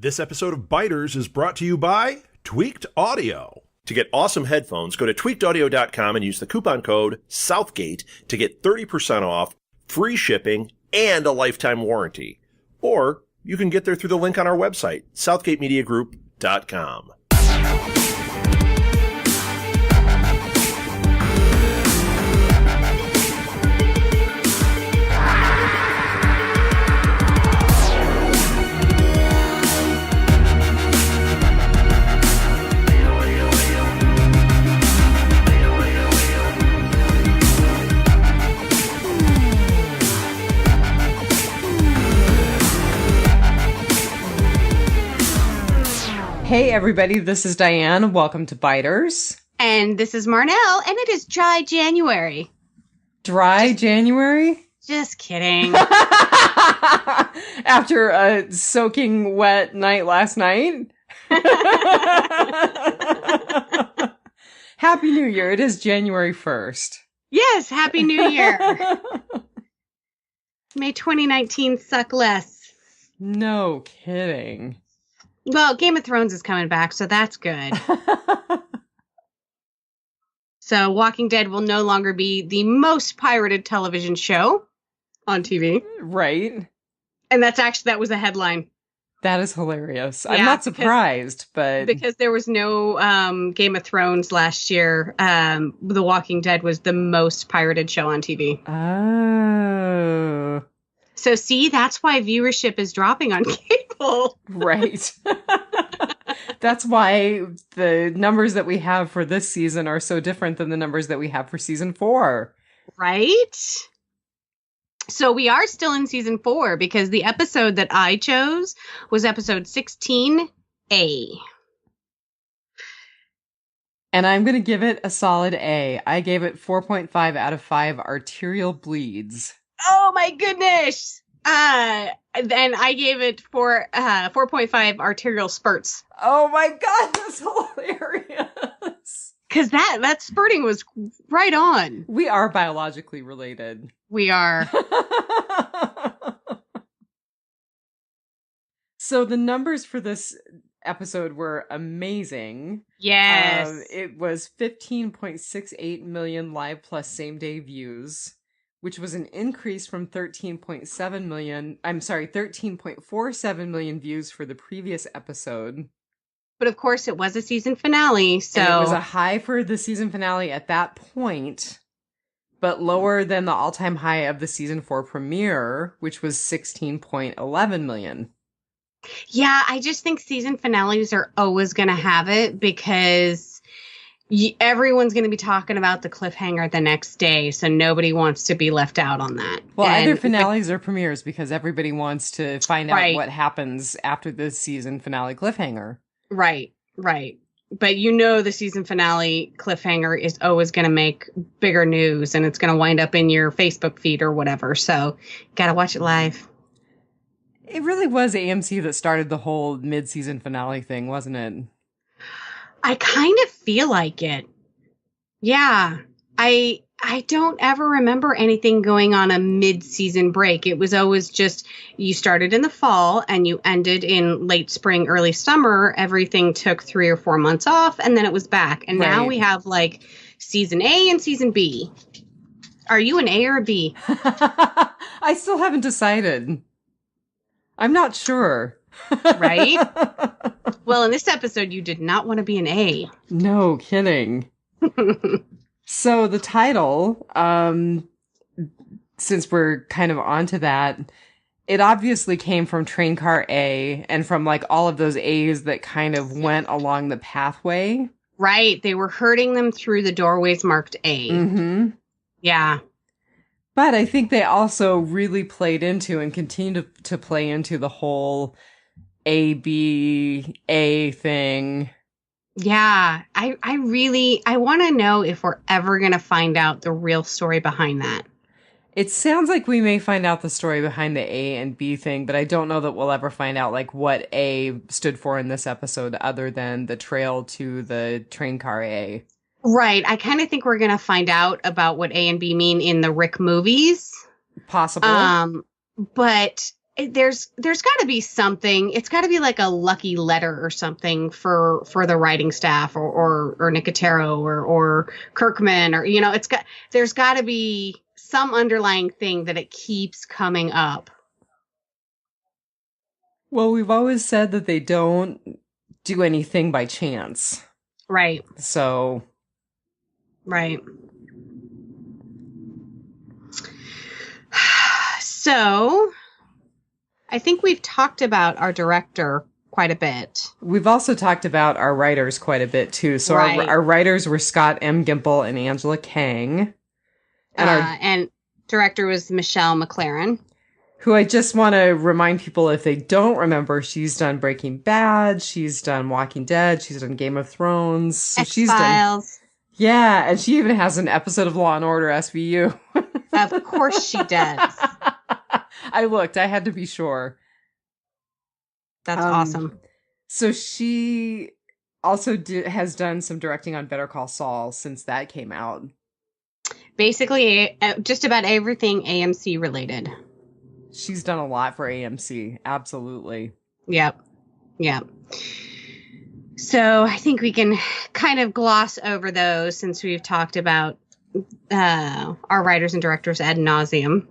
This episode of Biters is brought to you by Tweaked Audio. To get awesome headphones, go to tweakedaudio.com and use the coupon code Southgate to get 30% off, free shipping, and a lifetime warranty. Or you can get there through the link on our website, southgatemediagroup.com. Hey everybody, this is Diane. Welcome to Biters. And this is Marnell, and it is Dry January. Dry January? Just kidding. After a soaking wet night last night? Happy New Year. It is January 1st. Yes, Happy New Year. May 2019 suck less. No kidding. Well, Game of Thrones is coming back, so that's good. So Walking Dead will no longer be the most pirated television show on TV. Right. And that was a headline. That is hilarious. Yeah, I'm not surprised, but... Because there was no Game of Thrones last year, The Walking Dead was the most pirated show on TV. Oh... So see, that's why viewership is dropping on cable. Right. That's why the numbers that we have for this season are so different than the numbers that we have for season 4. Right? So we are still in season 4 because the episode that I chose was episode 16A. And I'm going to give it a solid A. I gave it 4.5 out of 5 arterial bleeds. Oh my goodness! Then I gave it 4.5 arterial spurts. Oh my god, that's hilarious! Because that spurting was right on. We are biologically related. We are. So the numbers for this episode were amazing. Yes. It was 15.68 million live plus same day views, which was an increase from 13.47 million views for the previous episode. But of course, it was a season finale, so... And it was a high for the season finale at that point, but lower than the all-time high of the season 4 premiere, which was 16.11 million. Yeah, I just think season finales are always going to have it because... everyone's going to be talking about the cliffhanger the next day, so nobody wants to be left out on that. Well, either finales or premieres, because everybody wants to find out Right. what happens after the season finale cliffhanger. Right. But the season finale cliffhanger is always going to make bigger news, and it's going to wind up in your Facebook feed or whatever, so gotta watch it live. It really was AMC that started the whole mid-season finale thing, wasn't it? I kind of feel like it. Yeah. I don't ever remember anything going on a mid-season break. It was always just you started in the fall and you ended in late spring, early summer. Everything took 3 or 4 months off and then it was back. And now we have like season A and season B. Are you an A or a B? I still haven't decided. I'm not sure. Right? Well, in this episode, you did not want to be an A. No kidding. So the title, since we're kind of onto that, it obviously came from Train Car A and from like all of those A's that kind of went along the pathway. Right. They were herding them through the doorways marked A. Mm-hmm. Yeah. But I think they also really played into and continue to play into the whole A-B-A thing. Yeah, I want to know if we're ever going to find out the real story behind that. It sounds like we may find out the story behind the A and B thing, but I don't know that we'll ever find out like what A stood for in this episode other than the trail to the train car A. Right. I kind of think we're going to find out about what A and B mean in the Rick movies. Possible. But there's got to be something. It's got to be like a lucky letter or something for the writing staff or Nicotero or Kirkman, or there's got to be some underlying thing that it keeps coming up. Well, we've always said that they don't do anything by chance. Right. So. Right. So, I think we've talked about our director quite a bit. We've also talked about our writers quite a bit, too. So right. our writers were Scott M. Gimple and Angela Kang. And director was Michelle McLaren. Who I just want to remind people, if they don't remember, she's done Breaking Bad, she's done Walking Dead, she's done Game of Thrones. So X-Files. Yeah, and she even has an episode of Law & Order SVU. Of course she does. I looked. I had to be sure. That's awesome. So she also has done some directing on Better Call Saul since that came out. Basically, just about everything AMC related. She's done a lot for AMC. Absolutely. Yep. So I think we can kind of gloss over those since we've talked about our writers and directors ad nauseum.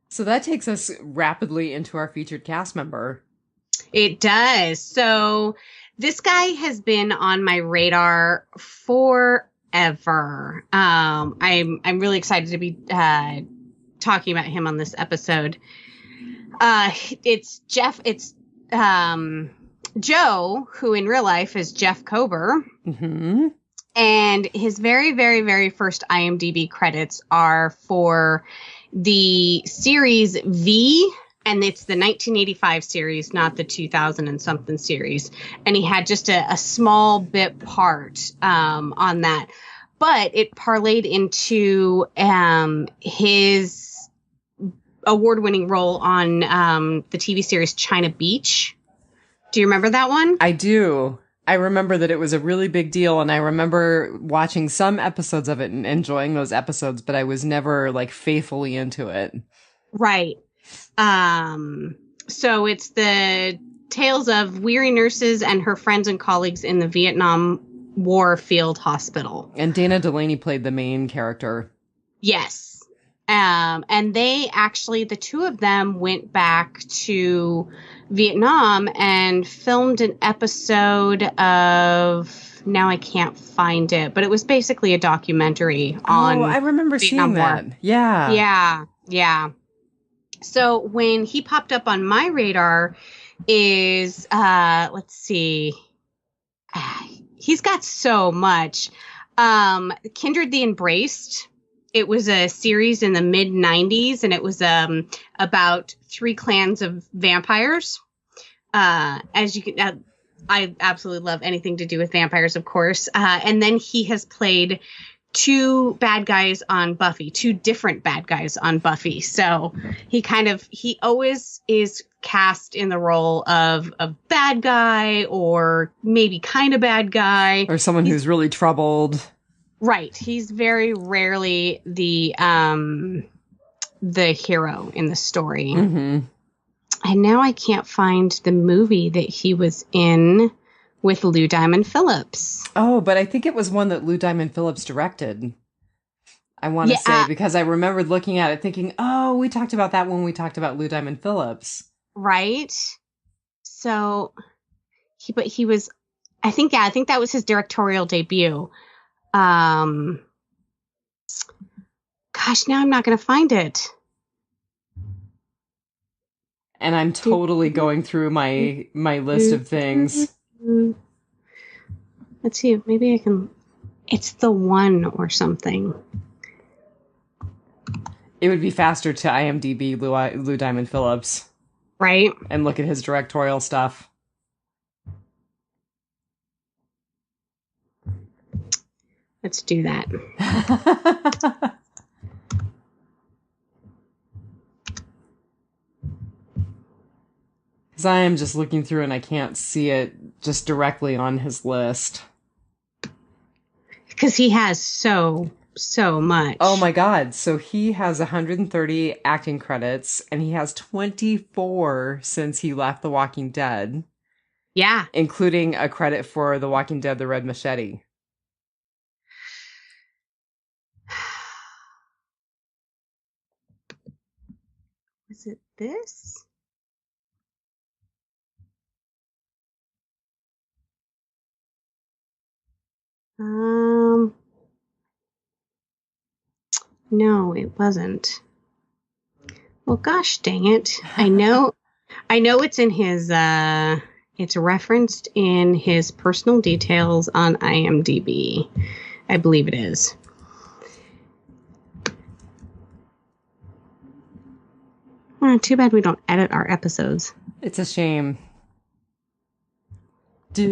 So that takes us rapidly into our featured cast member. It does. So this guy has been on my radar forever. I'm really excited to be talking about him on this episode. It's Joe, who in real life is Jeff Kober. Mm-hmm. And his very, very, very first IMDb credits are for the series V, and it's the 1985 series, not the 2000 and something series. And he had just a small bit part on that. But it parlayed into his award-winning role on the TV series China Beach. Do you remember that one? I do. I remember that it was a really big deal, and I remember watching some episodes of it and enjoying those episodes, but I was never like faithfully into it. Right. So it's the tales of weary nurses and her friends and colleagues in the Vietnam War field hospital. And Dana Delaney played the main character. Yes. And they actually, the two of them went back to Vietnam and filmed an episode of, now I can't find it, but it was basically a documentary on. Oh, I remember Vietnam seeing that. War. Yeah. So when he popped up on my radar is, let's see, he's got so much. Kindred the Embraced. It was a series in the mid 90s, and it was about 3 clans of vampires. As you can, I absolutely love anything to do with vampires, of course. And then he has played 2 bad guys on Buffy, 2 different bad guys on Buffy. So he always is cast in the role of a bad guy, or maybe kind of bad guy, or someone who's really troubled. Right. He's very rarely the hero in the story. Mm-hmm. And now I can't find the movie that he was in with Lou Diamond Phillips. Oh, but I think it was one that Lou Diamond Phillips directed. I want to say, because I remembered looking at it thinking, oh, we talked about that when we talked about Lou Diamond Phillips. Right. So he was, I think that was his directorial debut. Gosh, now I'm not going to find it. And I'm totally going through my list of things. Let's see, maybe I can. It's The One or something. It would be faster to IMDb Lou Diamond Phillips. Right. And look at his directorial stuff. Let's do that. Because I am just looking through and I can't see it just directly on his list. Because he has so so much. Oh my God. So he has 130 acting credits and he has 24 since he left The Walking Dead, Yeah. including a credit for The Walking Dead, The Red Machete. Is it this? No, it wasn't. Well, gosh dang it. I know it's in his, it's referenced in his personal details on IMDb. I believe it is. Too bad we don't edit our episodes. It's a shame. I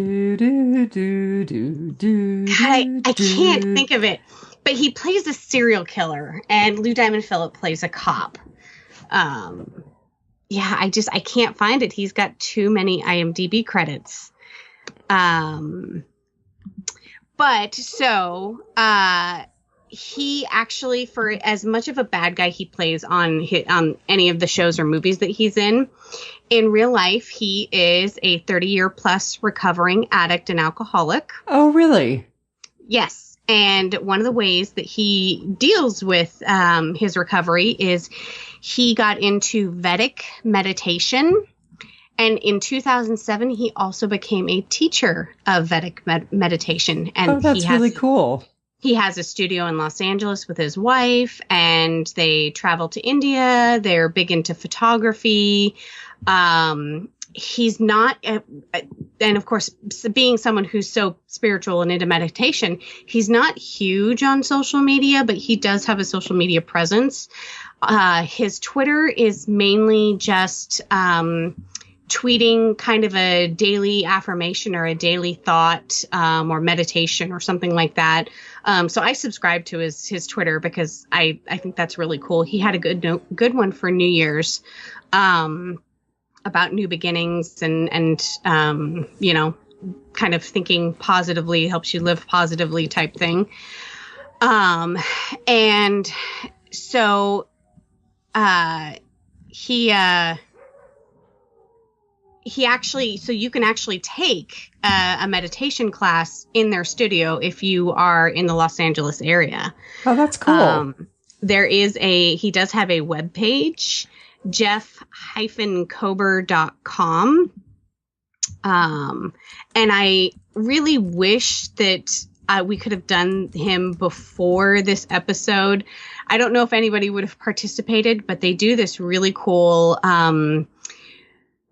can't think of it. But he plays a serial killer, and Lou Diamond Phillip plays a cop. Yeah, I can't find it. He's got too many IMDb credits. But so he actually, for as much of a bad guy he plays on any of the shows or movies that he's in real life, he is a 30-year plus recovering addict and alcoholic. Oh, really? Yes. And one of the ways that he deals with his recovery is he got into Vedic meditation. And in 2007, he also became a teacher of Vedic meditation. And that's really cool. He has a studio in Los Angeles with his wife, and they travel to India. They're big into photography. He's not, and of course, being someone who's so spiritual and into meditation, he's not huge on social media, but he does have a social media presence. His Twitter is mainly just tweeting kind of a daily affirmation or a daily thought or meditation or something like that. So I subscribe to his Twitter because I think that's really cool. He had a good one for New Year's. About new beginnings and you know, kind of thinking positively helps you live positively type thing. And so he actually, so you can actually take a meditation class in their studio if you are in the Los Angeles area. Oh, that's cool. He does have a webpage, jeff-kober.com. And I really wish that we could have done him before this episode. I don't know if anybody would have participated, but they do this really cool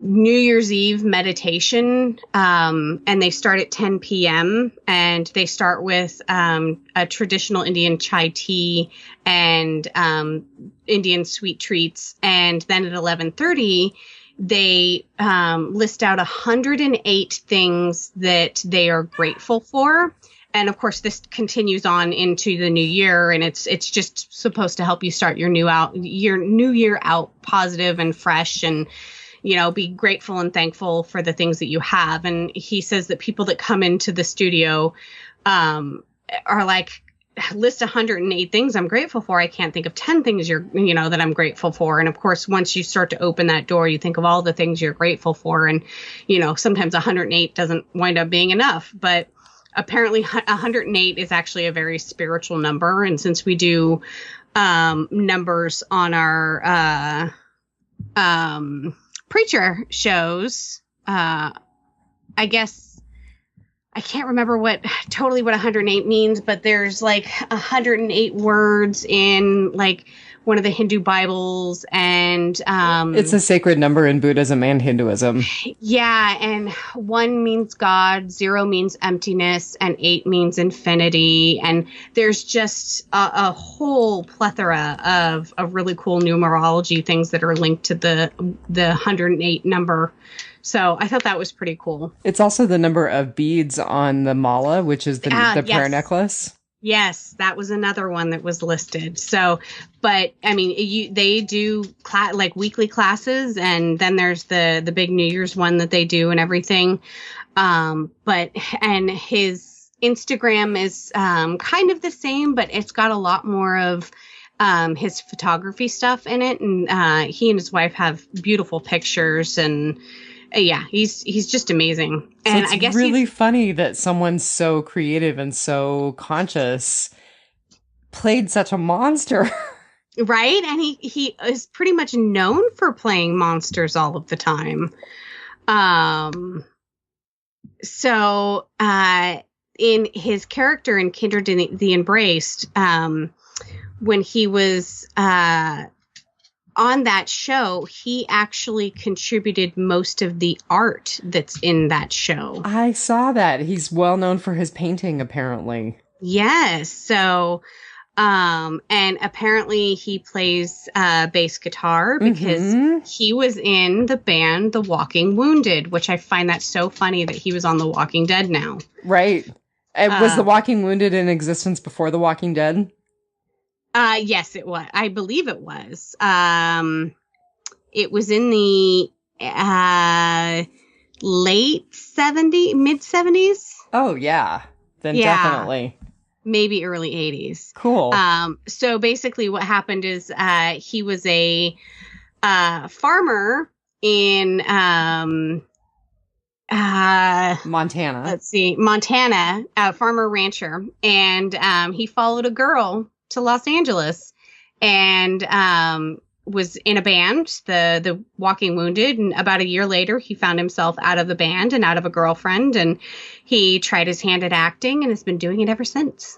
New Year's Eve meditation, and they start at 10 p.m. and they start with a traditional Indian chai tea and Indian sweet treats, and then at 11:30 they list out 108 things that they are grateful for. And of course, this continues on into the new year, and it's just supposed to help you start your new year out positive and fresh, and you know, be grateful and thankful for the things that you have. And he says that people that come into the studio are like, list 108 things I'm grateful for. I can't think of 10 things that I'm grateful for. And of course, once you start to open that door, you think of all the things you're grateful for. And, you know, sometimes 108 doesn't wind up being enough, but apparently 108 is actually a very spiritual number. And since we do numbers on our preacher shows, I guess I can't remember what 108 means, but there's like 108 words in like one of the Hindu Bibles, and it's a sacred number in Buddhism and Hinduism. Yeah, and 1 means God, 0 means emptiness, and 8 means infinity. And there's just a whole plethora of really cool numerology things that are linked to the 108 number. So I thought that was pretty cool. It's also the number of beads on the mala, which is the prayer necklace. Yes, that was another one that was listed. So, but I mean, they do like weekly classes, and then there's the big New Year's one that they do and everything. But his Instagram is kind of the same, but it's got a lot more of his photography stuff in it. And he and his wife have beautiful pictures. And yeah, he's just amazing. So And it's I guess really funny that someone so creative and so conscious played such a monster. right. And he is pretty much known for playing monsters all of the time. So in his character in Kindred the Embraced, when he was on that show, he actually contributed most of the art that's in that show. I saw that. He's well known for his painting, apparently. Yes. So, and apparently he plays bass guitar because he was in the band The Walking Wounded, which I find that so funny that he was on The Walking Dead now. Right. Was The Walking Wounded in existence before The Walking Dead? Yes, it was. I believe it was. It was in the late 70s, mid 70s. Oh, yeah. Then definitely. Maybe early 80s. Cool. So basically what happened is he was a farmer in Montana. Let's see, Montana, a farmer rancher. And he followed a girl to Los Angeles and was in a band, the Walking Wounded. And about a year later, he found himself out of the band and out of a girlfriend. And he tried his hand at acting and has been doing it ever since.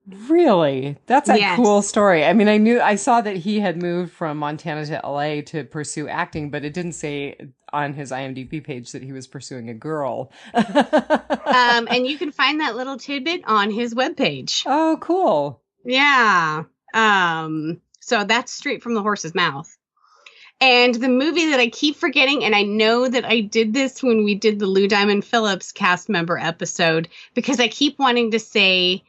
Really? That's a cool story. I mean, I saw that he had moved from Montana to LA to pursue acting, but it didn't say on his IMDb page that he was pursuing a girl. And you can find that little tidbit on his webpage. Oh, cool. Yeah. So that's straight from the horse's mouth. And the movie that I keep forgetting, and I know that I did this when we did the Lou Diamond Phillips cast member episode, because I keep wanting to say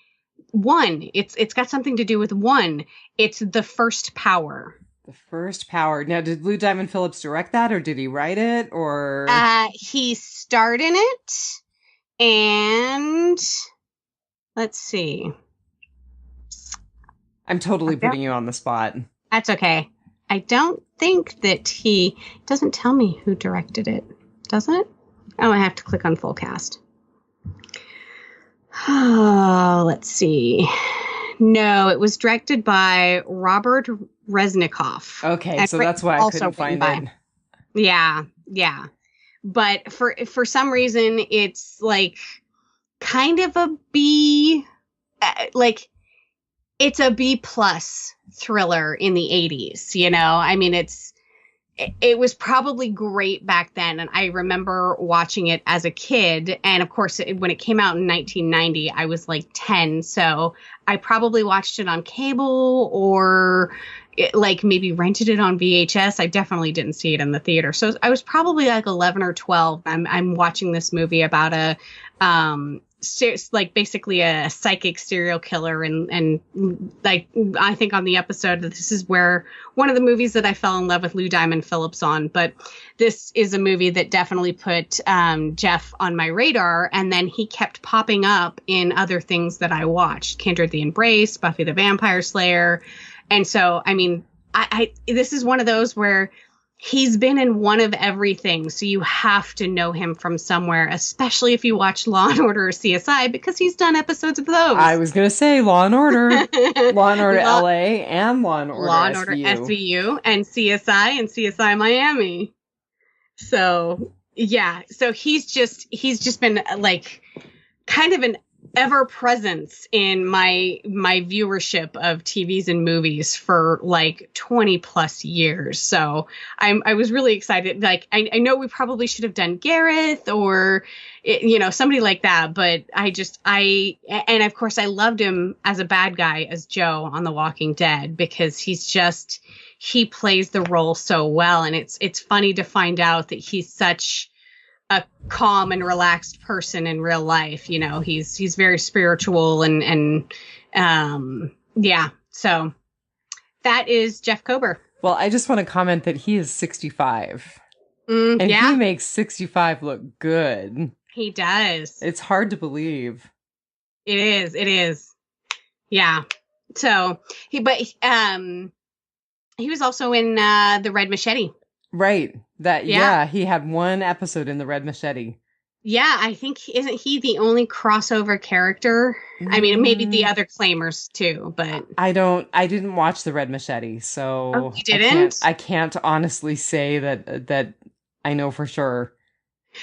one. It's got something to do with one. It's The First Power. The First Power. Now, did Lou Diamond Phillips direct that, or did he write it, or? He starred in it, and let's see. I'm totally putting you on the spot. That's okay. I don't think that he doesn't tell me who directed it. Does it? Oh, I have to click on full cast. Oh, let's see. No, it was directed by Robert Resnikoff. Okay, so that's why I couldn't find it. Yeah. But for some reason, it's like kind of a B, like it's a B plus thriller in the 80s, you know? I mean, it was probably great back then. And I remember watching it as a kid. And of course, when it came out in 1990, I was like 10. So I probably watched it on cable or like maybe rented it on VHS. I definitely didn't see it in the theater. So I was probably like 11 or 12. I'm watching this movie about a, like basically a psychic serial killer. And like, I think on the episode, this is where one of the movies that I fell in love with Lou Diamond Phillips on, but this is a movie that definitely put Jeff on my radar. And then he kept popping up in other things that I watched: Kindred the Embrace, Buffy the Vampire Slayer. And so, I mean, I this is one of those where he's been in one of everything. So you have to know him from somewhere, especially if you watch Law and Order or CSI, because he's done episodes of those. I was going to say Law and Order, Law and Order LA and Law and Order SVU and CSI Miami. So yeah, so he's just been like kind of an ever presence in my viewership of TVs and movies for like 20 plus years. So I was really excited. Like, I know we probably should have done Gareth or, somebody like that, but and of course I loved him as a bad guy, as Joe on The Walking Dead, because he plays the role so well. And it's funny to find out that he's such a calm and relaxed person in real life. He's very spiritual and yeah. So that is Jeff Kober. Well, I just want to comment that he is 65 and he makes 65 look good. He does. It's hard to believe. It is. It is. Yeah. So he was also in the Red Machete. Right. Yeah, he had one episode in the Red Machete. Yeah, I think isn't he the only crossover character? I mean, maybe the other claimers too, but I didn't watch the Red Machete, so you didn't? I can't honestly say that I know for sure.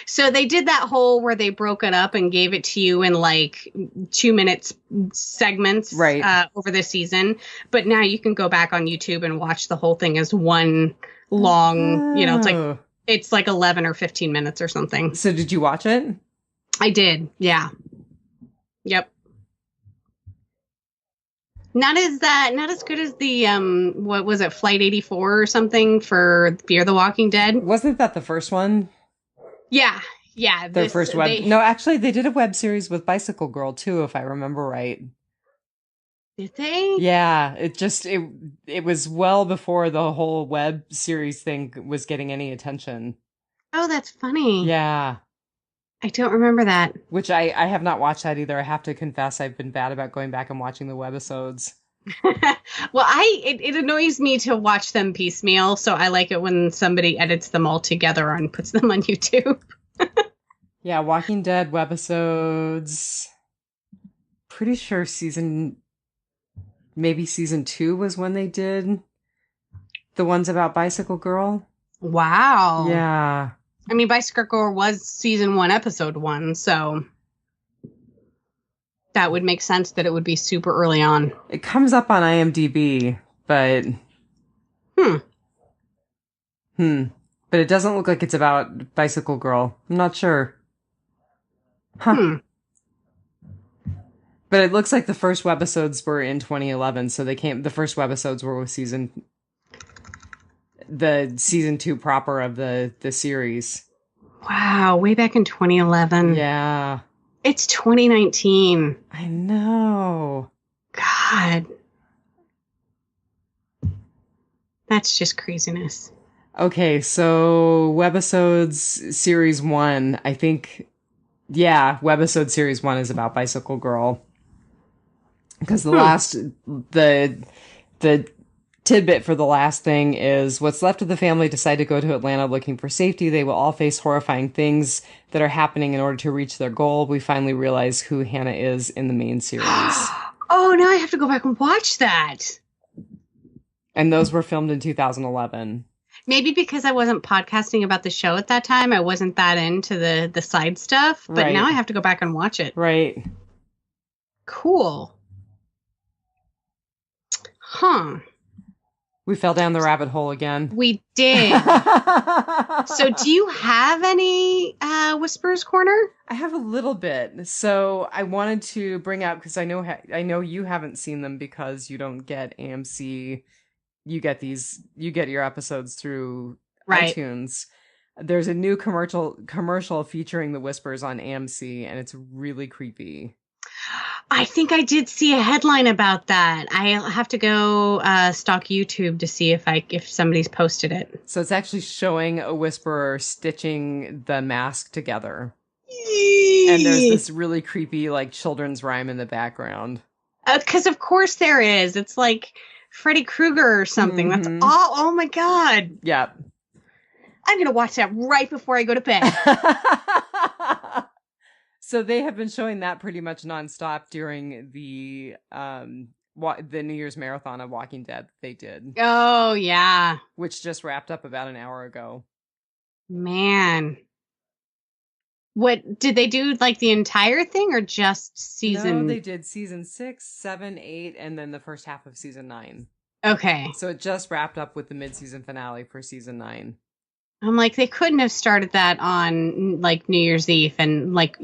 So they did that whole where they broke it up and gave it to you in like 2 minutes segments over the season. But now you can go back on YouTube and watch the whole thing as one long, it's like 11 or 15 minutes or something. So did you watch it? I did. Yeah. Yep. Not as good as the what was it, Flight 84 or something for Fear the Walking Dead? Wasn't that the first one? Yeah. Their first web. No, actually, they did a web series with Bicycle Girl too, if I remember right. Did they? Yeah, it was well before the whole web series thing was getting any attention. Oh, that's funny. Yeah. I don't remember that. Which I have not watched that either. I have to confess, I've been bad about going back and watching the webisodes. Well, it annoys me to watch them piecemeal, so I like it when somebody edits them all together and puts them on YouTube. Yeah, Walking Dead webisodes. Pretty sure maybe season 2 was when they did the ones about Bicycle Girl. Wow. Yeah. I mean, Bicycle Girl was season 1, episode 1, so that would make sense that it would be super early on. It comes up on IMDb, but... But it doesn't look like it's about Bicycle Girl. I'm not sure. But it looks like the first webisodes were in 2011, so the first webisodes were with season 2 proper of the series. Wow, way back in 2011. Yeah. It's 2019. I know. God. That's just craziness. Okay, so webisodes series 1, I think, yeah, webisode series 1 is about Bicycle Girl. Because the tidbit for the last thing is what's left of the family decide to go to Atlanta looking for safety. They will all face horrifying things that are happening in order to reach their goal. We finally realize who Hannah is in the main series. Oh, now I have to go back and watch that. And those were filmed in 2011. Maybe because I wasn't podcasting about the show at that time, I wasn't that into the side stuff. But now I have to go back and watch it. Right. Cool. Huh. We fell down the rabbit hole again. We did. So do you have any Whisperers Corner? I have a little bit. So I wanted to bring up, because I know you haven't seen them because you don't get AMC. You get your episodes through iTunes. There's a new commercial featuring the Whispers on AMC, and it's really creepy. I think I did see a headline about that. I'll have to go stalk YouTube to see if somebody's posted it. So it's actually showing a Whisperer stitching the mask together. And there's this really creepy like children's rhyme in the background. Because of course there is. It's like Freddy Krueger or something. That's all. Oh my God. Yeah. I'm going to watch that right before I go to bed. So they have been showing that pretty much nonstop during the New Year's marathon of Walking Dead they did. Oh, yeah. Which just wrapped up about an hour ago. Man. What, did they do like the entire thing or just season? No, they did season 6, 7, 8, and then the first half of season 9. Okay. So it just wrapped up with the mid-season finale for season 9. I'm like, they couldn't have started that on like New Year's Eve and like,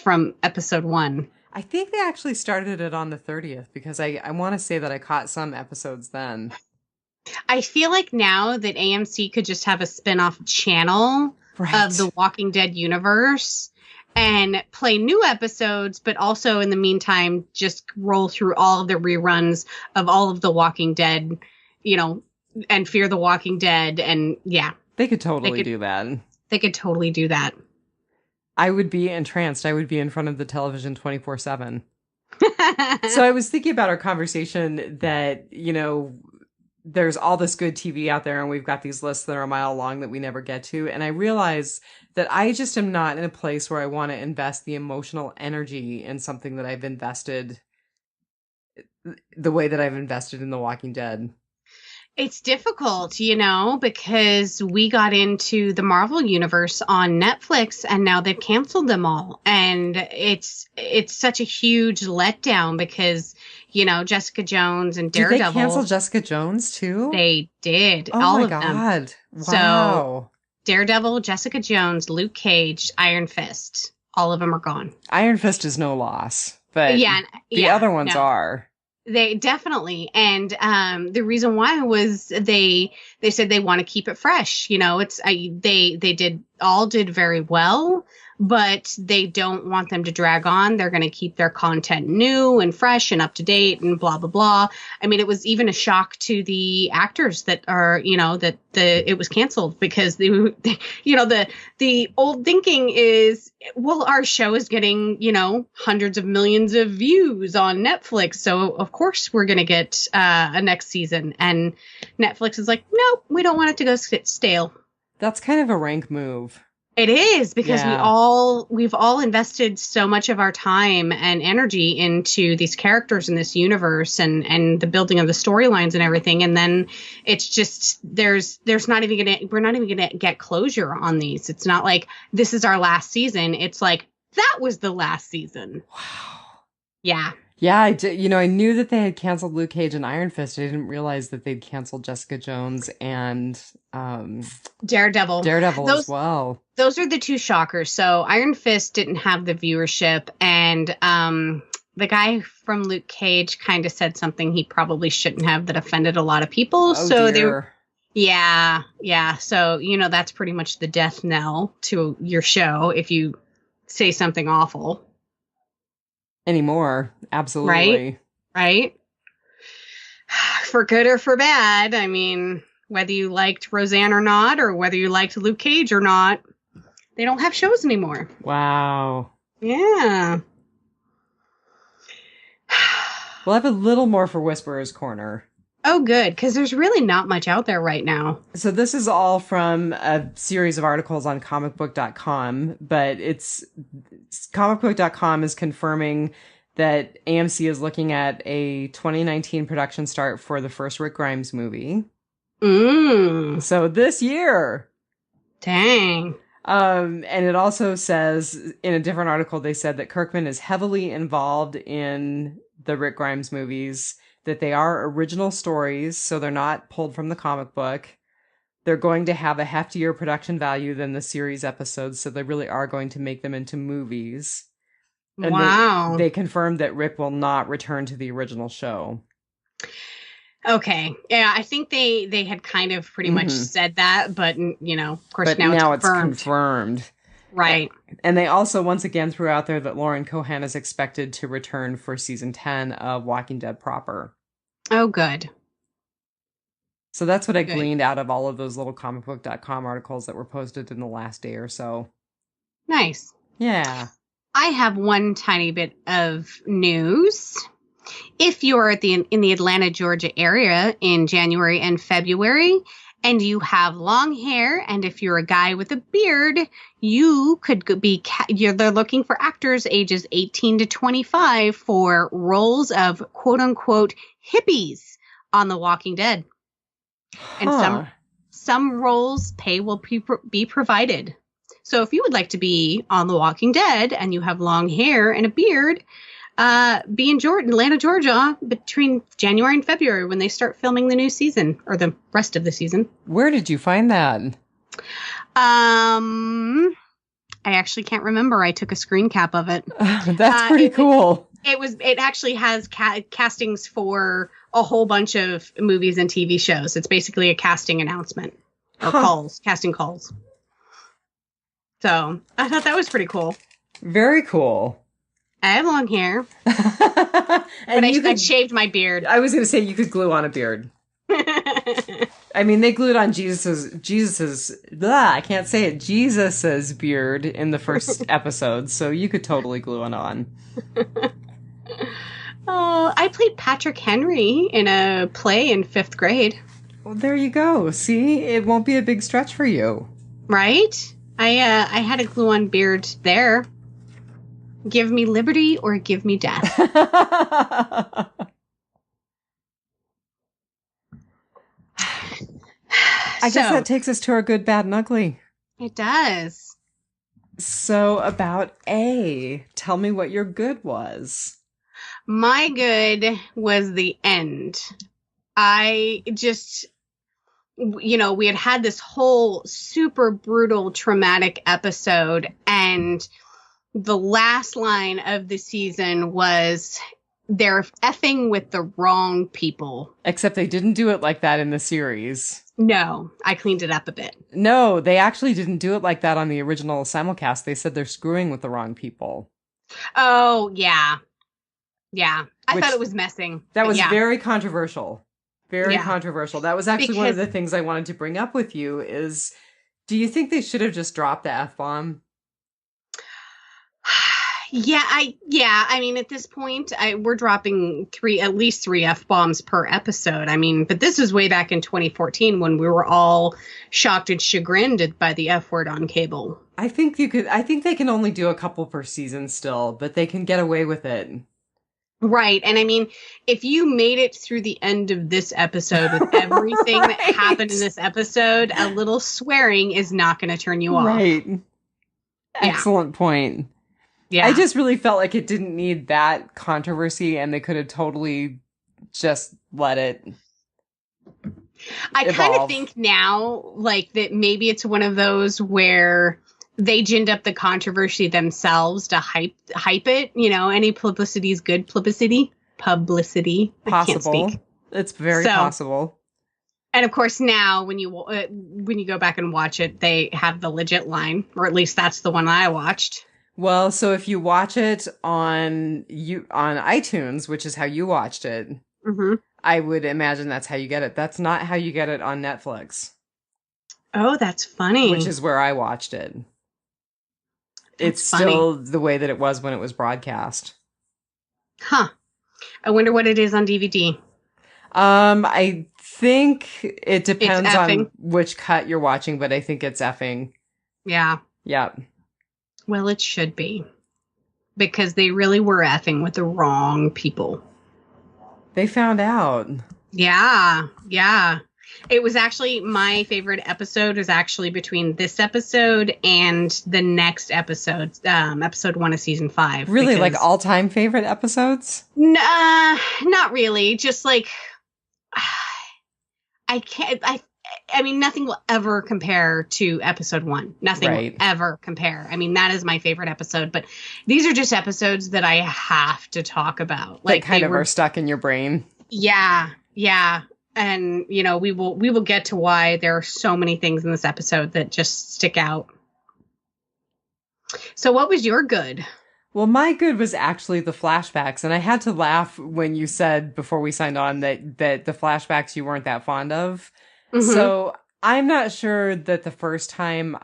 from episode 1. I think they actually started it on the 30th because I want to say that I caught some episodes then. I feel like now that AMC could just have a spin-off channel of the Walking Dead universe and play new episodes, but also in the meantime, just roll through all of the reruns of all of the Walking Dead, and Fear the Walking Dead. And yeah. They could totally do that. They could totally do that. I would be entranced. I would be in front of the television 24/7. So I was thinking about our conversation that, there's all this good TV out there and we've got these lists that are a mile long that we never get to. And I realize that I just am not in a place where I want to invest the emotional energy in something that I've invested the way that I've invested in The Walking Dead. It's difficult, because we got into the Marvel universe on Netflix and now they've canceled them all. And it's such a huge letdown because, Jessica Jones and Daredevil. Did they cancel Jessica Jones too? They did. Oh all my of God. them. Wow. So Daredevil, Jessica Jones, Luke Cage, Iron Fist, all of them are gone. Iron Fist is no loss, but the other ones are. They definitely, and the reason why was they said they want to keep it fresh. They did very well, but they don't want them to drag on. They're going to keep their content new and fresh and up to date and blah blah blah. I mean, it was even a shock to the actors that are that it was canceled because the old thinking is, well, our show is getting hundreds of millions of views on Netflix, so of course we're going to get a next season. And Netflix is like, nope, we don't want it to go stale. That's kind of a rank move. It is, because we've all invested so much of our time and energy into these characters in this universe and the building of the storylines and everything. And then it's just, we're not even going to get closure on these. It's not like this is our last season. It's like, that was the last season. Wow. Yeah. Yeah, I did. I knew that they had canceled Luke Cage and Iron Fist. I didn't realize that they'd canceled Jessica Jones and Daredevil as well. Those are the two shockers. So Iron Fist didn't have the viewership, and the guy from Luke Cage kind of said something he probably shouldn't have that offended a lot of people. Dear. Yeah. So that's pretty much the death knell to your show if you say something awful. Anymore. Absolutely. Right? For good or for bad. I mean, whether you liked Roseanne or not, or whether you liked Luke Cage or not, they don't have shows anymore. Wow. Yeah. We'll have a little more for Whisperer's Corner. Oh, good, because there's really not much out there right now. So this is all from a series of articles on comicbook.com, but comicbook.com is confirming that AMC is looking at a 2019 production start for the first Rick Grimes movie. So this year. Dang. And it also says, in a different article, they said that Kirkman is heavily involved in the Rick Grimes movies, that they are original stories, so they're not pulled from the comic book. They're going to have a heftier production value than the series episodes, so they really are going to make them into movies. And wow. They confirmed that Rick will not return to the original show. Okay. Yeah, I think they had kind of pretty much said that, but, of course, but now it's confirmed. Right. And they also once again threw out there that Lauren Cohan is expected to return for season 10 of Walking Dead proper. Oh, good. So that's what I gleaned out of all of those little comicbook.com articles that were posted in the last day or so. Nice. Yeah. I have one tiny bit of news. If you're in the Atlanta, Georgia area in January and February, and you have long hair, and if you're a guy with a beard, you could be, they're looking for actors ages 18 to 25 for roles of quote-unquote hippies on The Walking Dead. And some roles pay will be provided. So if you would like to be on The Walking Dead and you have long hair and a beard, be in Atlanta, Georgia between January and February when they start filming the new season, or the rest of the season. Where did you find that? I actually can't remember. I took a screen cap of it. That's pretty cool. It actually has castings for a whole bunch of movies and TV shows. It's basically a casting announcement or casting calls. So I thought that was pretty cool. Very cool. I have long hair. But I shaved my beard. I was going to say you could glue on a beard. I mean, they glued on Jesus's, blah, I can't say it, Jesus's beard in the first episode, so you could totally glue it on. Oh, I played Patrick Henry in a play in 5th grade. Well, there you go. See, it won't be a big stretch for you. Right? I had a glue-on beard there. Give me liberty or give me death. I guess that takes us to our good, bad, and ugly. It does. So about A, tell me what your good was. My good was the end. I just, we had this whole super brutal, traumatic episode, and the last line of the season was, they're effing with the wrong people. Except they didn't do it like that in the series. No, I cleaned it up a bit. No, they actually didn't do it like that on the original simulcast. They said they're screwing with the wrong people. Oh, yeah. Yeah. I thought it was messing. That was very controversial. Very controversial. That was actually one of the Because things I wanted to bring up with you is, do you think they should have just dropped the F-bomb? I mean, at this point, we're dropping at least three F-bombs per episode. I mean, but this was way back in 2014 when we were all shocked and chagrined by the F word on cable. I think they can only do a couple per season still, but they can get away with it. Right. And I mean, if you made it through the end of this episode with everything that happened in this episode, a little swearing is not going to turn you off. Right. Excellent point. Yeah. I just really felt like it didn't need that controversy and they could have totally just let it I kind of think now, like, that maybe it's one of those where they ginned up the controversy themselves to hype it. Any publicity is good publicity. Possible. I can't speak. It's very possible. And of course, now when you go back and watch it, they have the legit line, or at least that's the one I watched. Well, so if you watch it on iTunes, which is how you watched it, I would imagine that's how you get it. That's not how you get it on Netflix. Oh, that's funny. Which is where I watched it. It's still the way that it was when it was broadcast. Huh. I wonder what it is on DVD. I think it depends on which cut you're watching, but I think it's effing. Yeah. Yep. Well, it should be. Because they really were effing with the wrong people. They found out. Yeah. Yeah. It was actually, my favorite episode was actually between this episode and the next episode, episode 1 of season 5. Really? Like all-time favorite episodes? Not really. Just like, I mean, nothing will ever compare to episode 1. Nothing will ever compare. I mean, that is my favorite episode, but these are just episodes that I have to talk about. Like, kind of are stuck in your brain. Yeah. Yeah. And, we will get to why there are so many things in this episode that just stick out. So what was your good? Well, my good was actually the flashbacks. And I had to laugh when you said before we signed on that the flashbacks you weren't that fond of. Mm-hmm. So I'm not sure that the first time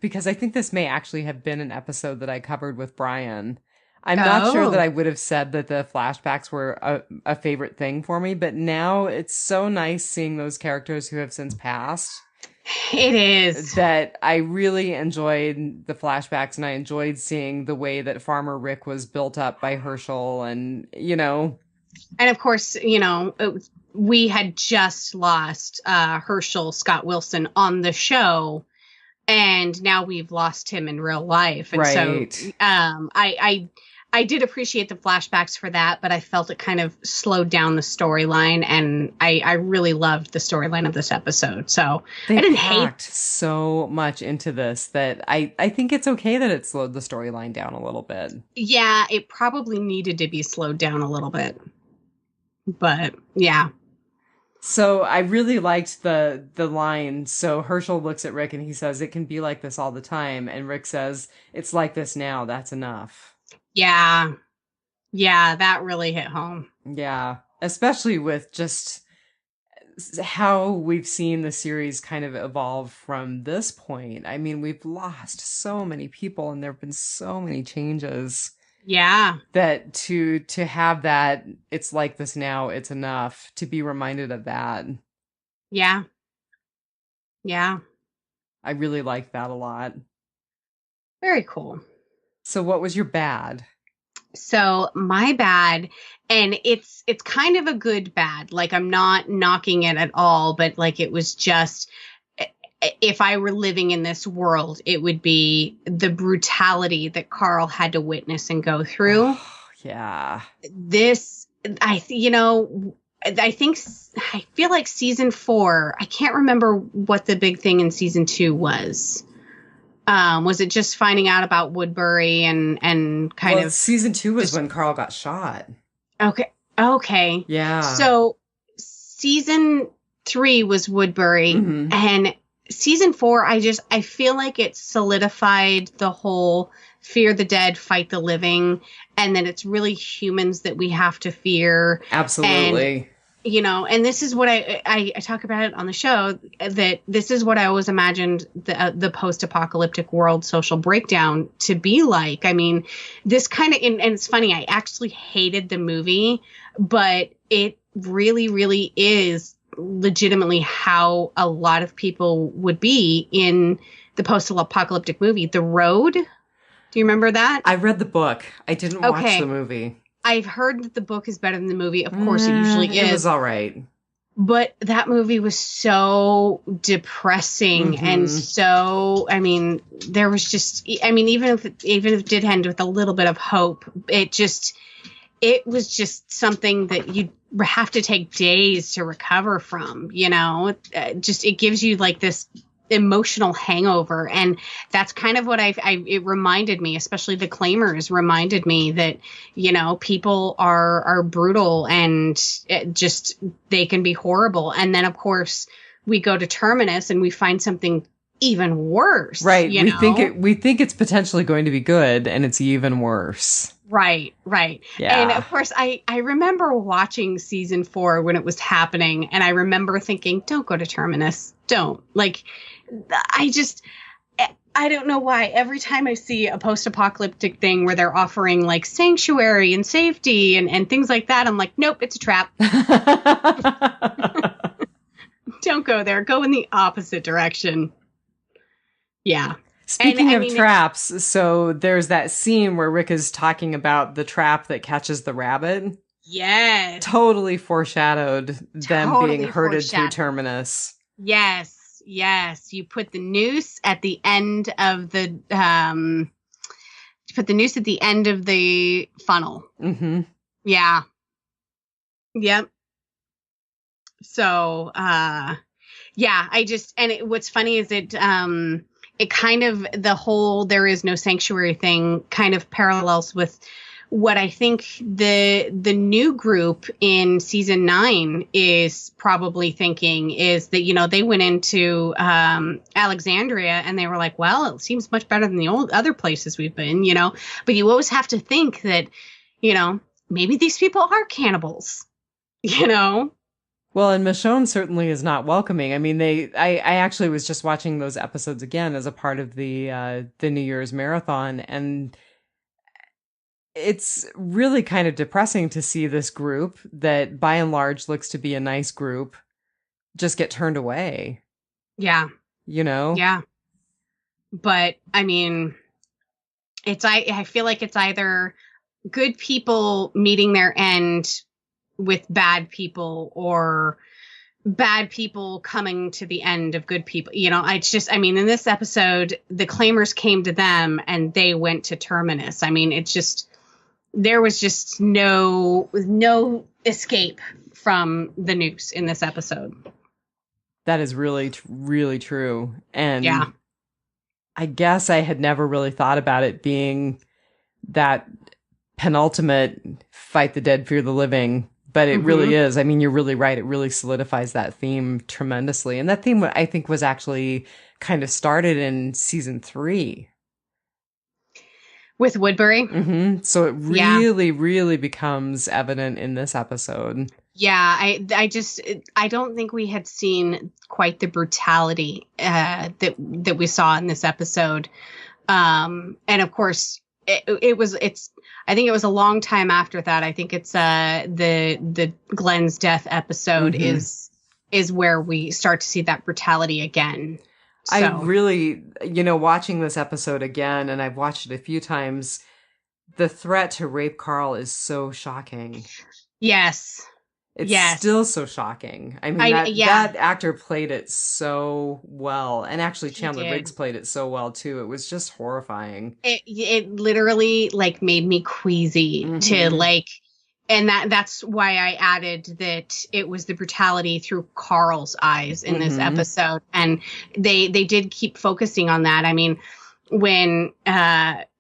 because I think this may actually have been an episode that I covered with Brian. I'm not sure that I would have said that the flashbacks were a favorite thing for me, but now it's so nice seeing those characters who have since passed. It is. That I really enjoyed the flashbacks, and I enjoyed seeing the way that Farmer Rick was built up by Herschel, and, And of course, we had just lost Herschel Scott Wilson on the show, and now we've lost him in real life. And so I did appreciate the flashbacks for that, but I felt it kind of slowed down the storyline, and I really loved the storyline of this episode. So I didn't hate so much into this that I think it's okay that it slowed the storyline down a little bit. Yeah, it probably needed to be slowed down a little bit. But yeah. So I really liked the line. So Herschel looks at Rick and he says, "It can be like this all the time." And Rick says, "It's like this now. That's enough." Yeah. Yeah, that really hit home. Yeah. Especially with just how we've seen the series kind of evolve from this point. I mean, we've lost so many people and there have been so many changes. Yeah. That to have that, it's like this now, it's enough to be reminded of that. Yeah. Yeah. I really like that a lot. Very cool. So what was your bad? So my bad, and it's kind of a good bad. Like, I'm not knocking it at all, but like, it was just, if I were living in this world, it would be the brutality that Carl had to witness and go through. Oh, yeah. This, I feel like season 4, I can't remember what the big thing in season 2 was. Was it just finding out about Woodbury and kind of season 2 was when Carl got shot. Okay. Yeah. So season 3 was Woodbury, mm-hmm. and season 4, I feel like it solidified the whole fear the dead, fight the living, and that it's really humans that we have to fear. Absolutely. And this is what I talk about it on the show, that this is what I always imagined the post-apocalyptic world social breakdown to be like. I mean, this kind of, and it's funny, I actually hated the movie, but it really, really is legitimately how a lot of people would be in the post-apocalyptic movie. The Road. Do you remember that? I read the book. I didn't watch the movie. I've heard that the book is better than the movie. Of course, it usually is. It was all right. But that movie was so depressing. Mm-hmm. And so, I mean, there was just, I mean, even if it did end with a little bit of hope, it was just something that you have to take days to recover from, it gives you like this emotional hangover. And that's kind of what it reminded me, especially the claimers reminded me that, people are brutal and they can be horrible. And then of course we go to Terminus and we find something even worse. Right. We think it's potentially going to be good, and it's even worse. Right. Yeah. And of course I remember watching season 4 when it was happening, and I remember thinking, don't go to Terminus. Don't. Like, I don't know why. Every time I see a post-apocalyptic thing where they're offering like sanctuary and safety and things like that, I'm like, nope, it's a trap. Don't go there. Go in the opposite direction. Yeah. Speaking of traps, so there's that scene where Rick is talking about the trap that catches the rabbit. Yes. Totally foreshadowed them being herded through Terminus. Yes. You put the noose at the end of the funnel. Mm-hmm. Yeah. Yep. So, what's funny is it kind of, the whole there is no sanctuary thing kind of parallels with what I think the new group in season 9 is probably thinking is that, they went into Alexandria and they were like, well, it seems much better than the other places we've been, but you always have to think that, maybe these people are cannibals, Well, and Michonne certainly is not welcoming. I mean, I actually was just watching those episodes again as a part of the New Year's marathon, and it's really kind of depressing to see this group that by and large looks to be a nice group just get turned away. Yeah. Yeah. But I mean, I feel like it's either good people meeting their end with bad people, or bad people coming to the end of good people. In this episode, the claimers came to them and they went to Terminus. I mean, there was just no escape from the noose in this episode. That is really, really true. And yeah. I guess I had never really thought about it being that penultimate fight the dead, fear the living. But it really is. I mean, you're really right. It really solidifies that theme tremendously. And that theme, I think, was actually kind of started in season 3. With Woodbury? Mm-hmm. So it really, really becomes evident in this episode. Yeah, I don't think we had seen quite the brutality that we saw in this episode. And of course, I think it was a long time after that. I think it's the Glenn's death episode is where we start to see that brutality again. So. I really, watching this episode again, and I've watched it a few times, the threat to rape Carl is so shocking. Yes. It's still so shocking. I mean, that actor played it so well. And actually, Chandler Riggs played it so well, too. It was just horrifying. It literally, like, made me queasy to, like... And that's why I added that it was the brutality through Carl's eyes in this episode. And they did keep focusing on that. I mean, when...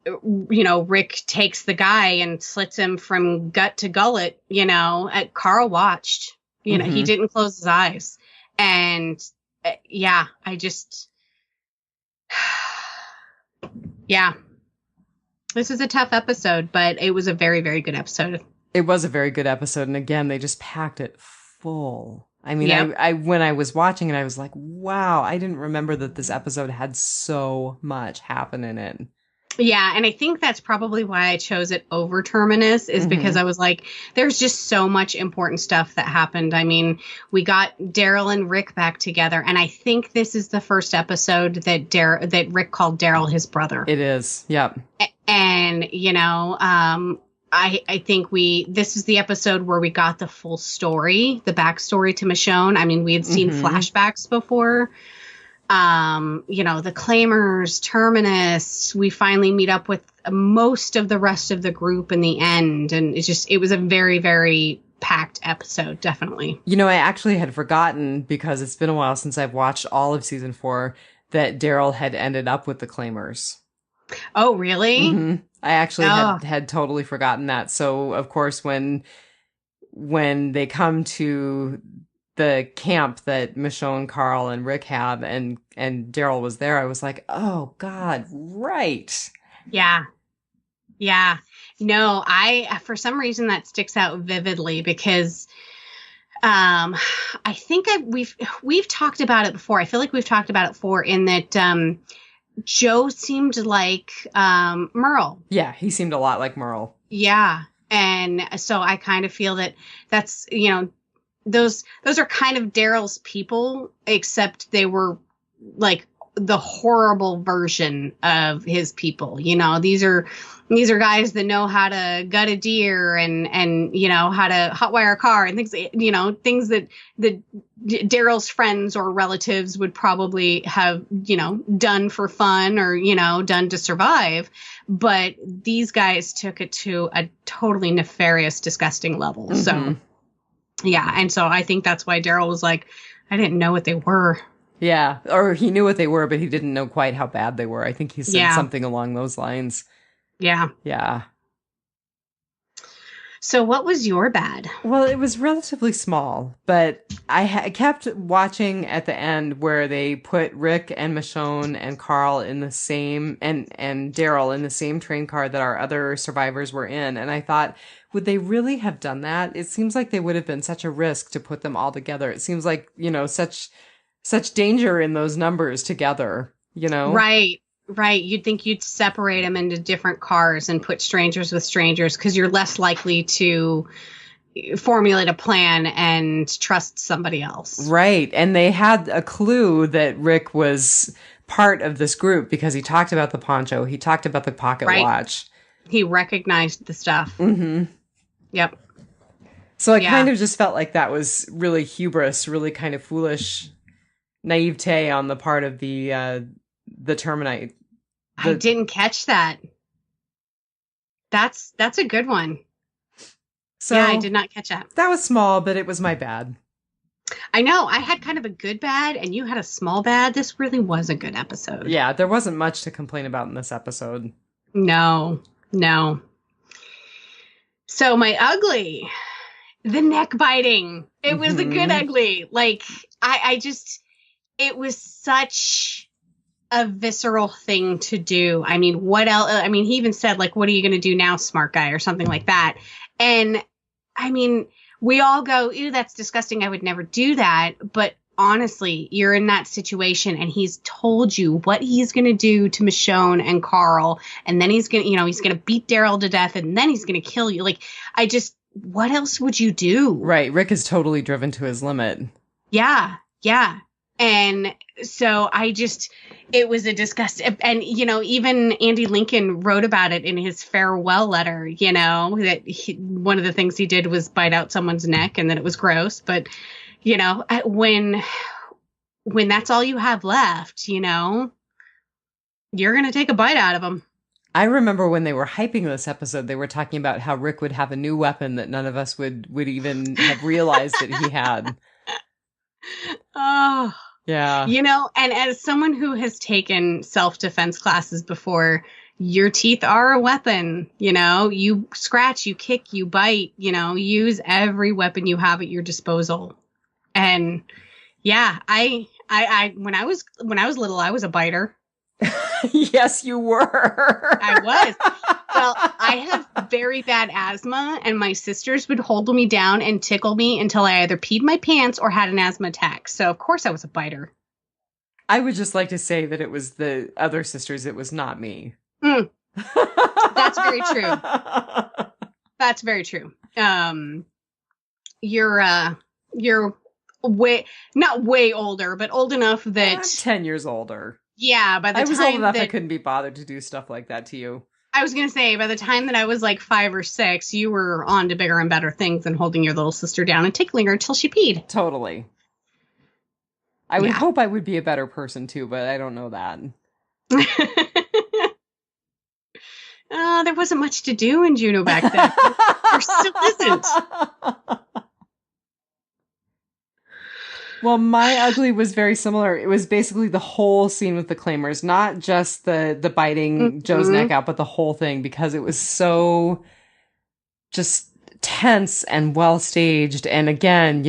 Rick takes the guy and slits him from gut to gullet, Carl watched, he didn't close his eyes. And I just, this is a tough episode, but it was a very, very good episode. It was a very good episode. And again, they just packed it full. I mean, I when I was watching it, I was like, wow, I didn't remember that this episode had so much happen in it. Yeah, and I think that's probably why I chose it over Terminus, is because I was like, there's just so much important stuff that happened. I mean, we got Daryl and Rick back together, and I think this is the first episode that Rick called Daryl his brother. It is, yep. And, I think this is the episode where we got the full story, the backstory to Michonne. I mean, we had seen flashbacks before. The Claimers, Terminus, we finally meet up with most of the rest of the group in the end. And it was a very, very packed episode, definitely. I actually had forgotten, because it's been a while since I've watched all of season 4, that Daryl had ended up with the Claimers. Oh, really? I actually had totally forgotten that. So, of course, when they come to the camp that Michonne, Carl, and Rick have, and Daryl was there, I was like, oh, God, right. Yeah. Yeah. No, for some reason that sticks out vividly, because I think we've talked about it before. I feel like we've talked about it before, in that Joe seemed like Merle. Yeah, he seemed a lot like Merle. Yeah. And so I kind of feel that's, those are kind of Daryl's people, except they were like the horrible version of his people. These are guys that know how to gut a deer and how to hotwire a car and things that Daryl's friends or relatives would probably have, done for fun or, done to survive. But these guys took it to a totally nefarious, disgusting level. So, yeah. And so I think that's why Daryl was like, I didn't know what they were. Yeah. Or he knew what they were, but he didn't know quite how bad they were. I think he said something along those lines. Yeah. Yeah. So what was your bad? Well, it was relatively small, but I kept watching at the end where they put Rick and Michonne and Carl in the same, and Daryl in the same train car that our other survivors were in. And I thought, would they really have done that? It seems like they would have been such a risk to put them all together. It seems like, such danger in those numbers together, Right. Right. You'd think you'd separate them into different cars and put strangers with strangers, because you're less likely to formulate a plan and trust somebody else. Right. And they had a clue that Rick was part of this group because he talked about the poncho. He talked about the pocket watch. He recognized the stuff. Yep. So I kind of just felt like that was really hubris, really kind of foolish naivete on the part of the Terminite. I didn't catch that. That's a good one. So yeah, I did not catch that. That was small, but it was my bad. I know. I had kind of a good bad, and you had a small bad. This really was a good episode. Yeah, there wasn't much to complain about in this episode. No. So my ugly, the neck biting. It was a good ugly. Like, it was such a visceral thing to do. I mean, what else? I mean, he even said, like, what are you going to do now, smart guy, or something like that. And I mean, we all go, ew, that's disgusting. I would never do that. But honestly, you're in that situation and he's told you what he's going to do to Michonne and Carl. And then he's going to, he's going to beat Daryl to death and then he's going to kill you. Like, what else would you do? Right. Rick is totally driven to his limit. Yeah. Yeah. And so it was a disgust. And, even Andy Lincoln wrote about it in his farewell letter, that one of the things he did was bite out someone's neck and that it was gross. But, when that's all you have left, you're going to take a bite out of them. I remember when they were hyping this episode, they were talking about how Rick would have a new weapon that none of us would even have realized that he had. Oh, yeah. And as someone who has taken self-defense classes before, your teeth are a weapon. You scratch, you kick, you bite, use every weapon you have at your disposal. And yeah, I when I was little, I was a biter. Yes, you were. I was. Well, I have very bad asthma, and my sisters would hold me down and tickle me until I either peed my pants or had an asthma attack. So, of course, I was a biter. I would just like to say that it was the other sisters. It was not me. That's very true. That's very true. You're not way older, but old enough that I'm 10 years older. Yeah, by the time I was old enough I couldn't be bothered to do stuff like that to you. I was going to say, by the time that I was like 5 or 6, you were on to bigger and better things than holding your little sister down and tickling her until she peed. Totally. I would hope I would be a better person too, but I don't know that. There wasn't much to do in Juneau back then. There still isn't. Well, my ugly was very similar. It was basically the whole scene with the claimers, not just the biting Joe's neck out, but the whole thing, because it was so just tense and well staged. And again,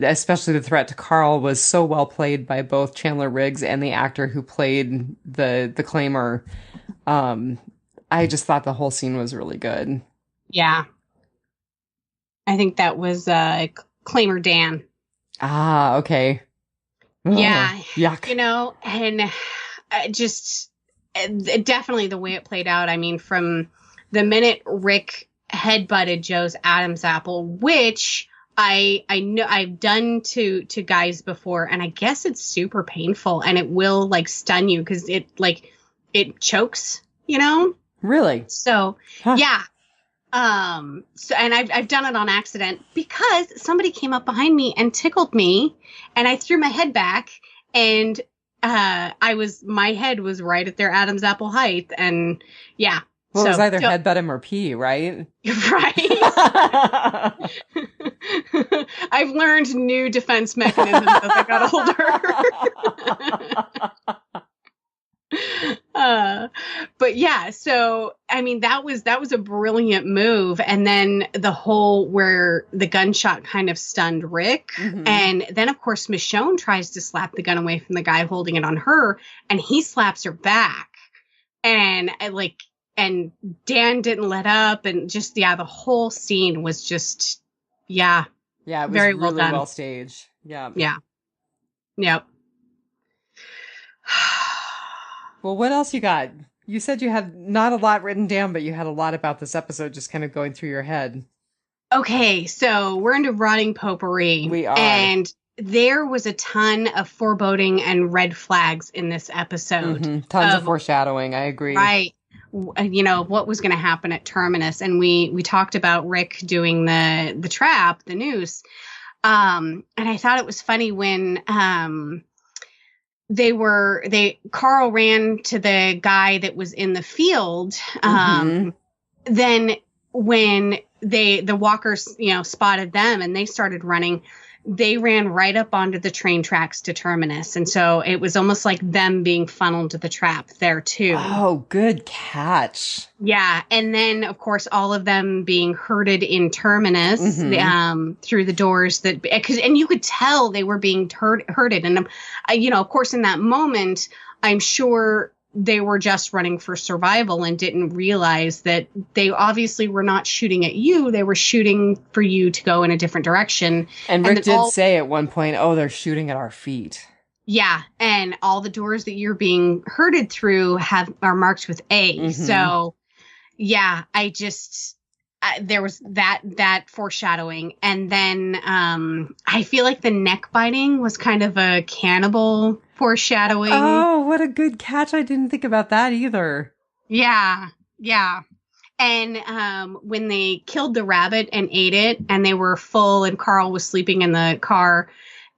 especially the threat to Carl was so well played by both Chandler Riggs and the actor who played the claimer. I just thought the whole scene was really good. Yeah. I think that was Claimer Dan. Ah, okay. Yeah. Yuck. And definitely the way it played out. I mean, from the minute Rick headbutted Joe's Adam's apple, which I know I've done to guys before, and I guess it's super painful and it will like stun you because it chokes, Really? So, yeah. So, and I've done it on accident because somebody came up behind me and tickled me and I threw my head back and, my head was right at their Adam's apple height. And yeah. Well, it was either headbutt him or pee, right? Right. I've learned new defense mechanisms as I got older. But yeah, so I mean that was a brilliant move, and then the whole where the gunshot kind of stunned Rick, and then of course Michonne tries to slap the gun away from the guy holding it on her, and he slaps her back, and Dan didn't let up, and just the whole scene was just it was very well really done. well staged. Yep. Well, what else you got? You said you had not a lot written down, but you had a lot about this episode just kind of going through your head. Okay, so we're into rotting potpourri. We are. And there was a ton of foreboding and red flags in this episode. Tons of foreshadowing, I agree. Right. What was going to happen at Terminus. And we talked about Rick doing the trap, the noose. And I thought it was funny when Carl ran to the guy that was in the field. Then when the walkers, spotted them and they started running, they ran right up onto the train tracks to Terminus. And so it was almost like them being funneled to the trap there too. Oh, good catch. Yeah. And then of course, all of them being herded in Terminus, through the doors and you could tell they were being herded. And, of course, in that moment, I'm sure they were just running for survival and didn't realize that they obviously were not shooting at you. They were shooting for you to go in a different direction. And Rick did say at one point, oh, they're shooting at our feet. Yeah. And all the doors that you're being herded through are marked with A. Mm-hmm. So yeah, there was that foreshadowing. And then I feel like the neck biting was kind of a cannibal foreshadowing. Oh, what a good catch. I didn't think about that either. Yeah. Yeah. And when they killed the rabbit and ate it and they were full and Carl was sleeping in the car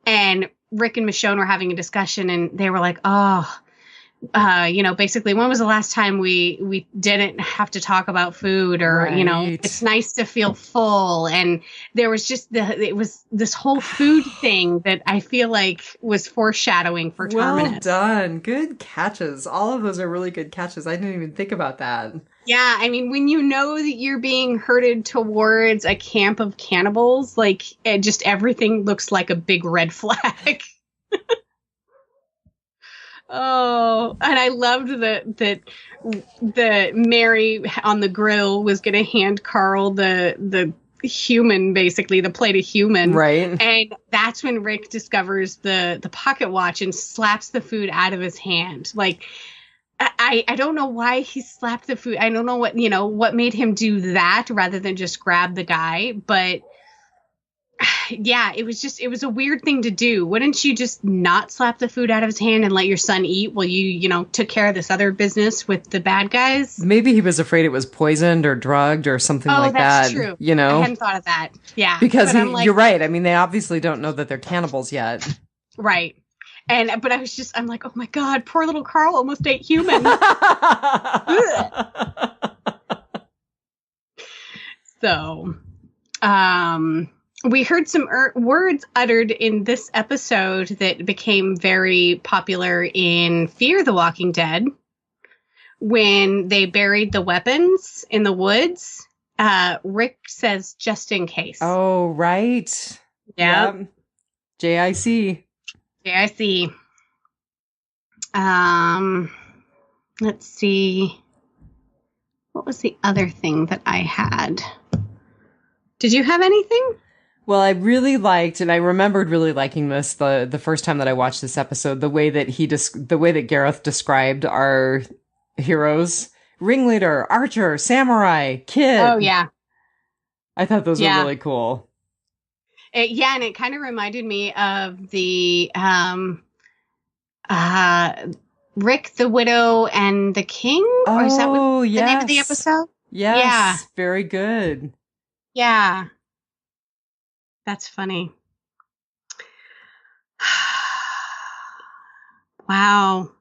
and Rick and Michonne were having a discussion and they were like, basically, when was the last time we didn't have to talk about food or, right. It's nice to feel full. And there was just it was this whole food thing that I feel like was foreshadowing for Terminus. Well done. Good catches. All of those are really good catches. I didn't even think about that. Yeah. I mean, when you know that you're being herded towards a camp of cannibals, like just everything looks like a big red flag. Oh, and I loved that Mary on the grill was going to hand Carl the human, basically the plate of human. Right. And that's when Rick discovers the pocket watch and slaps the food out of his hand. Like, I don't know why he slapped the food. I don't know what made him do that rather than just grab the guy. But yeah, it was a weird thing to do. Wouldn't you just not slap the food out of his hand and let your son eat while you took care of this other business with the bad guys? Maybe he was afraid it was poisoned or drugged or something like that. Oh, that's true. I hadn't thought of that. Yeah. Because you're right. I mean, they obviously don't know that they're cannibals yet. Right. But I'm like, oh my God, poor little Carl almost ate human. So, we heard some words uttered in this episode that became very popular in Fear the Walking Dead. When they buried the weapons in the woods, Rick says, just in case. Oh, right. Yeah. JIC. JIC. Let's see. What was the other thing that I had? Did you have anything? Well, I really liked, and I remembered really liking this the first time that I watched this episode, the way that Gareth described our heroes: ringleader, archer, samurai, kid. Oh yeah, I thought those were really cool. And it kind of reminded me of the Rick, the Widow, and the King. Oh, or is that the yes. name of the episode? Yes, yeah, very good. Yeah. That's funny. Wow.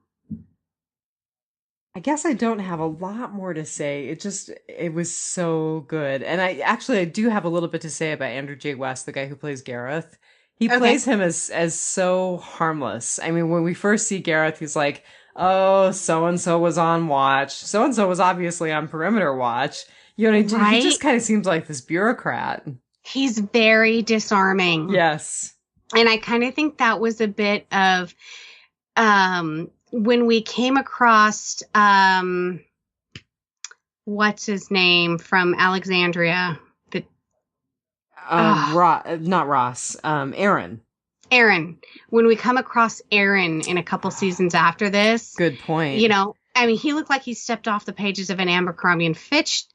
I guess I don't have a lot more to say. It was so good. And I do have a little bit to say about Andrew J. West, the guy who plays Gareth. He plays him as so harmless. I mean, when we first see Gareth, he's like, oh, so-and-so was on watch. So-and-so was obviously on perimeter watch. He just kind of seems like this bureaucrat. He's very disarming. Yes. And I kind of think that was a bit of when we came across what's his name from Alexandria? Not Ross. Aaron. Aaron. When we come across Aaron in a couple seasons after this. Good point. I mean, he looked like he stepped off the pages of an Abercrombie and Fitch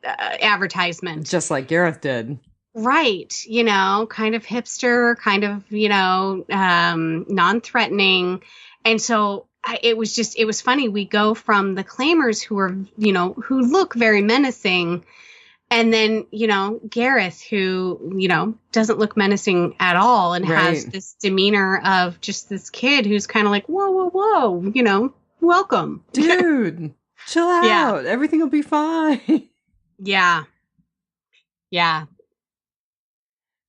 advertisement. Just like Gareth did. Right. Kind of hipster, kind of, non-threatening. And so it was funny. We go from the claimers who are, who look very menacing. And then, Gareth, who, doesn't look menacing at all and has this demeanor of just this kid who's kind of like, whoa, whoa, whoa, welcome. Dude, chill out. Yeah. Everything will be fine. Yeah. Yeah.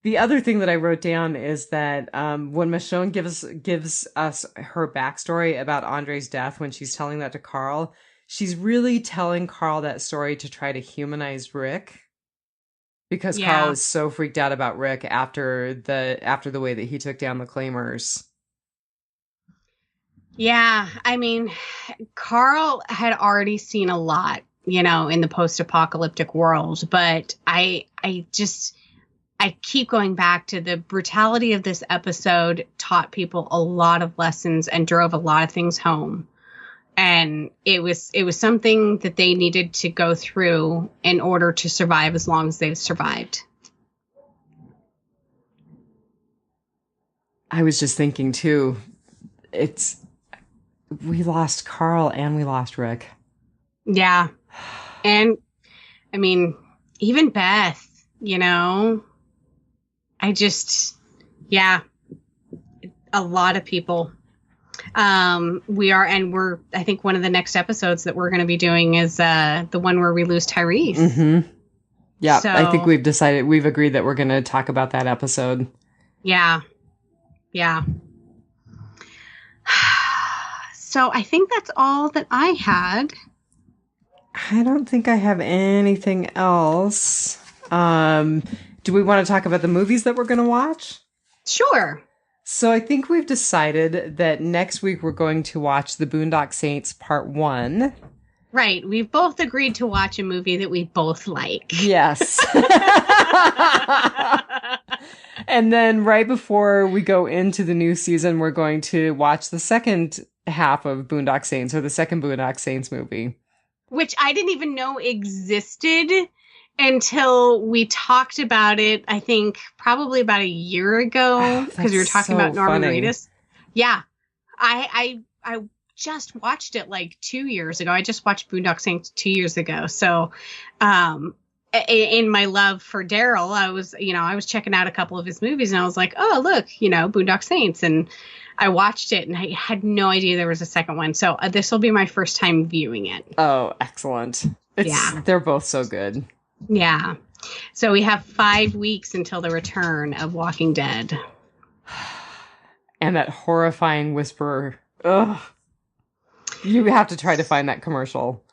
The other thing that I wrote down is that when Michonne gives us her backstory about Andre's death, when she's telling that to Carl, she's really telling Carl that story to try to humanize Rick, because Carl is so freaked out about Rick after the way that he took down the claimers. Yeah, I mean, Carl had already seen a lot, in the post-apocalyptic world, but I keep going back to the brutality of this episode taught people a lot of lessons and drove a lot of things home. And it was something that they needed to go through in order to survive as long as they've survived. I was just thinking too, we lost Carl and we lost Rick. Yeah. And I mean, even Beth, a lot of people. I think one of the next episodes that we're going to be doing is the one where we lose Tyrese. Mm-hmm. Yeah, so, I think we've agreed that we're going to talk about that episode. Yeah. Yeah. So I think that's all that I had. I don't think I have anything else. Do we want to talk about the movies that we're going to watch? Sure. So I think we've decided that next week we're going to watch The Boondock Saints Part 1. Right. We've both agreed to watch a movie that we both like. Yes. And then right before we go into the new season, we're going to watch the second half of Boondock Saints, or the second Boondock Saints movie. Which I didn't even know existed until we talked about it, I think, probably about a year ago, because we were talking about Norman Reedus. Yeah. I just watched it like 2 years ago. I just watched Boondock Saints 2 years ago. So, in my love for Daryl, I was checking out a couple of his movies and I was like, oh, look, Boondock Saints. And I watched it and I had no idea there was a second one. So this will be my first time viewing it. Oh, excellent. They're both so good. Yeah. So we have 5 weeks until the return of Walking Dead. And that horrifying whisperer. Ugh. You have to try to find that commercial.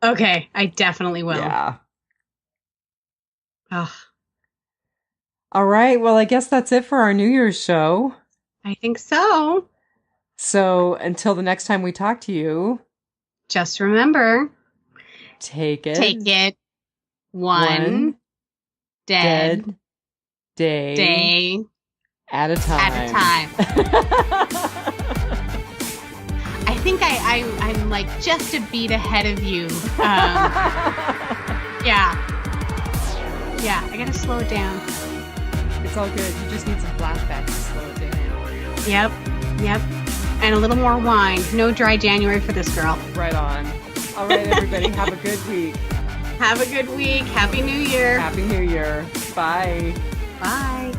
Okay, I definitely will. Yeah. Ugh. All right, well, I guess that's it for our New Year's show. I think so. So until the next time we talk to you, just remember, take it one dead day at a time. I think I'm like just a beat ahead of you. Yeah, I gotta slow it down. It's all good. You just need some flashbacks to slow it down. Yep. And a little more wine. No dry January for this girl. Right on. All right, everybody, have a good week. Have a good week. Happy New Year. Happy New Year. Bye. Bye.